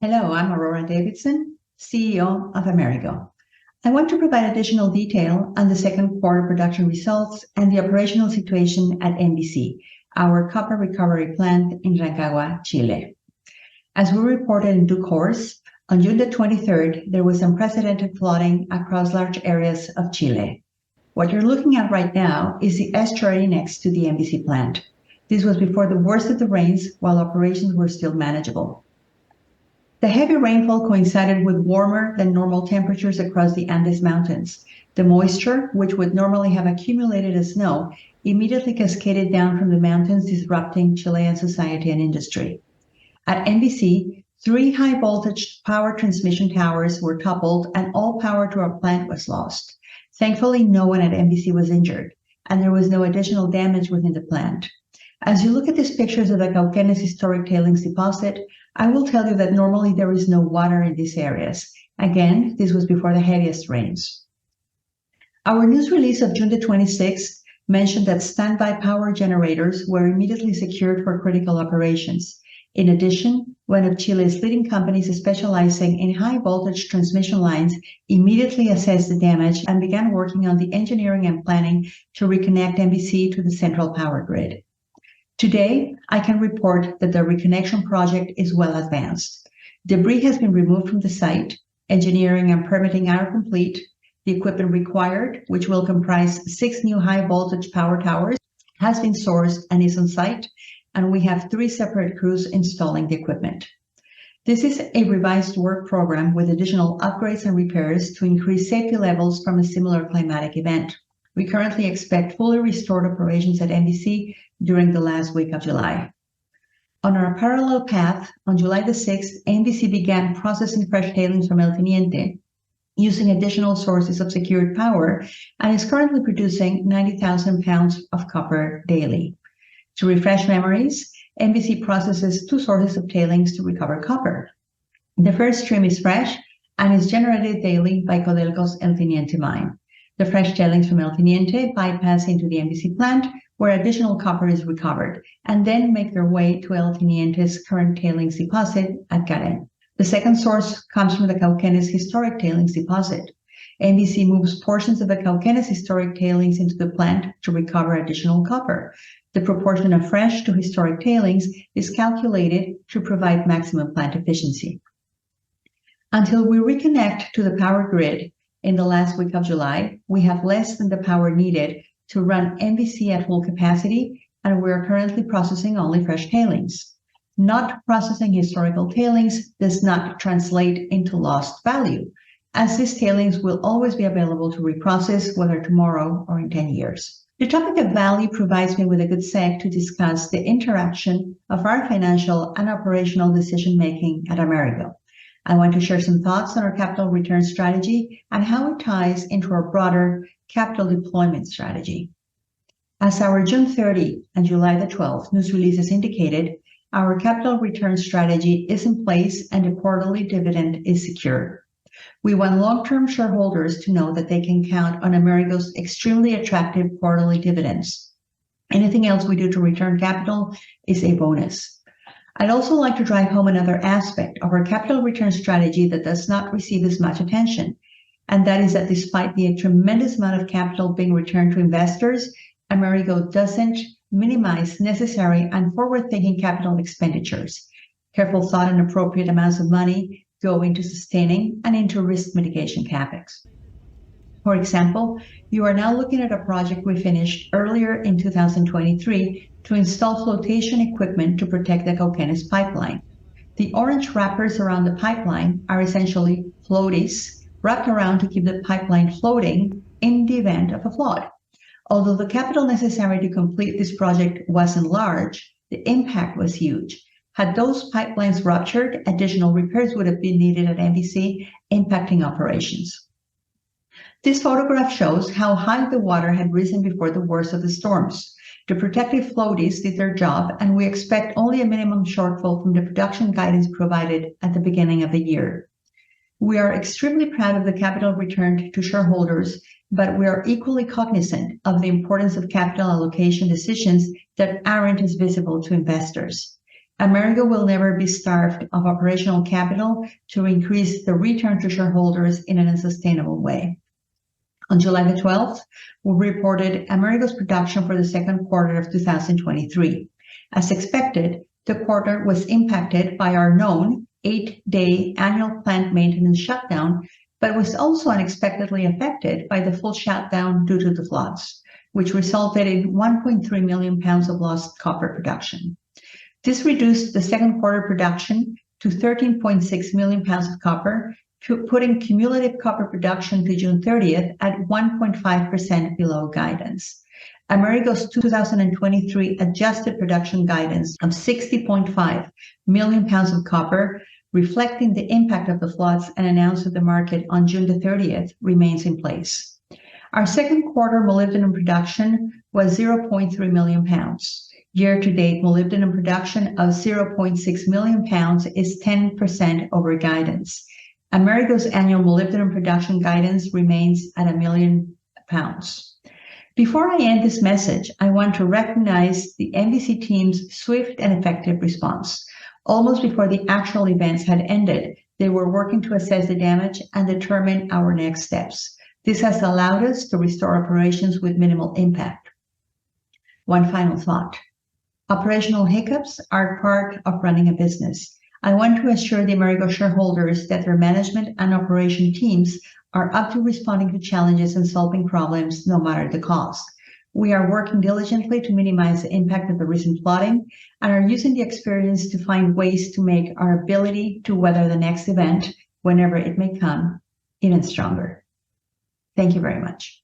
Hello, I'm Aurora Davidson, CEO of Amerigo. I want to provide additional detail on the second quarter production results and the operational situation at MVC, our copper recovery plant in Rancagua, Chile. As we reported in due course, on June the 23rd, there was unprecedented flooding across large areas of Chile. What you're looking at right now is the estuary next to the MVC plant. This was before the worst of the rains, while operations were still manageable. The heavy rainfall coincided with warmer than normal temperatures across the Andes Mountains. The moisture, which would normally have accumulated as snow, immediately cascaded down from the mountains, disrupting Chilean society and industry. At MVC, 3 high-voltage power transmission towers were toppled and all power to our plant was lost. Thankfully, no one at MVC was injured, and there was no additional damage within the plant. As you look at these pictures of the Cauquenes historic tailings deposit, I will tell you that normally there is no water in these areas. Again, this was before the heaviest rains. Our news release of June the 26th mentioned that standby power generators were immediately secured for critical operations. In addition, one of Chile's leading companies specializing in high voltage transmission lines immediately assessed the damage and began working on the engineering and planning to reconnect MVC to the central power grid. Today, I can report that the reconnection project is well advanced. Debris has been removed from the site, engineering and permitting are complete, the equipment required, which will comprise 6 new high-voltage power towers, has been sourced and is on site, and we have 3 separate crews installing the equipment. This is a revised work program with additional upgrades and repairs to increase safety levels from a similar climatic event. We currently expect fully restored operations at MVC during the last week of July. On our parallel path, on July the 6th, MVC began processing fresh tailings from El Teniente using additional sources of secured power and is currently producing 90,000 pounds of copper daily. To refresh memories, MVC processes 2 sources of tailings to recover copper. The first stream is fresh and is generated daily by Codelco's El Teniente mine. The fresh tailings from El Teniente bypass into the MVC plant, where additional copper is recovered, and then make their way to El Teniente's current tailings deposit at Garen. The second source comes from the Cauquenes historic tailings deposit. MVC moves portions of the Cauquenes historic tailings into the plant to recover additional copper. The proportion of fresh to historic tailings is calculated to provide maximum plant efficiency. Until we reconnect to the power grid in the last week of July, we have less than the power needed to run MVC at full capacity, and we are currently processing only fresh tailings. Not processing historical tailings does not translate into lost value, as these tailings will always be available to reprocess, whether tomorrow or in 10 years. The topic of value provides me with a good seg to discuss the interaction of our financial and operational decision-making at Amerigo. I want to share some thoughts on our capital return strategy and how it ties into our broader capital deployment strategy. As our June 30 and July the 12th news releases indicated, our capital return strategy is in place and a quarterly dividend is secure. We want long-term shareholders to know that they can count on Amerigo's extremely attractive quarterly dividends. Anything else we do to return capital is a bonus. I'd also like to drive home another aspect of our capital return strategy that does not receive as much attention, and that is that despite the tremendous amount of capital being returned to investors, Amerigo doesn't minimize necessary and forward-thinking capital expenditures. Careful thought and appropriate amounts of money go into sustaining and into risk mitigation capex. For example, you are now looking at a project we finished earlier in 2023 to install flotation equipment to protect the Cauquenes pipeline. The orange wrappers around the pipeline are essentially floaties wrapped around to keep the pipeline floating in the event of a flood. Although the capital necessary to complete this project wasn't large, the impact was huge. Had those pipelines ruptured, additional repairs would have been needed at MVC, impacting operations. This photograph shows how high the water had risen before the worst of the storms. The protective floaties did their job, and we expect only a minimum shortfall from the production guidance provided at the beginning of the year. We are extremely proud of the capital returned to shareholders, but we are equally cognizant of the importance of capital allocation decisions that aren't as visible to investors. Amerigo will never be starved of operational capital to increase the return to shareholders in an unsustainable way. On July the 12th, we reported Amerigo's production for the second quarter of 2023. As expected, the quarter was impacted by our known 8-day annual plant maintenance shutdown, but was also unexpectedly affected by the full shutdown due to the floods, which resulted in 1.3 million pounds of lost copper production. This reduced the second quarter production to 13.6 million pounds of copper, putting cumulative copper production to June 30th at 1.5% below guidance. Amerigo's 2023 adjusted production guidance of 60.5 million pounds of copper, reflecting the impact of the floods and announced to the market on June the 30th, remains in place. Our second quarter molybdenum production was 0.3 million pounds. Year-to-date molybdenum production of 0.6 million pounds is 10% over guidance. Amerigo's annual molybdenum production guidance remains at 1 million pounds. Before I end this message, I want to recognize the MVC team's swift and effective response. Almost before the actual events had ended, they were working to assess the damage and determine our next steps. This has allowed us to restore operations with minimal impact. One final thought. Operational hiccups are part of running a business. I want to assure the Amerigo shareholders that their management and operation teams are up to responding to challenges and solving problems no matter the cost. We are working diligently to minimize the impact of the recent flooding and are using the experience to find ways to make our ability to weather the next event, whenever it may come, even stronger. Thank you very much.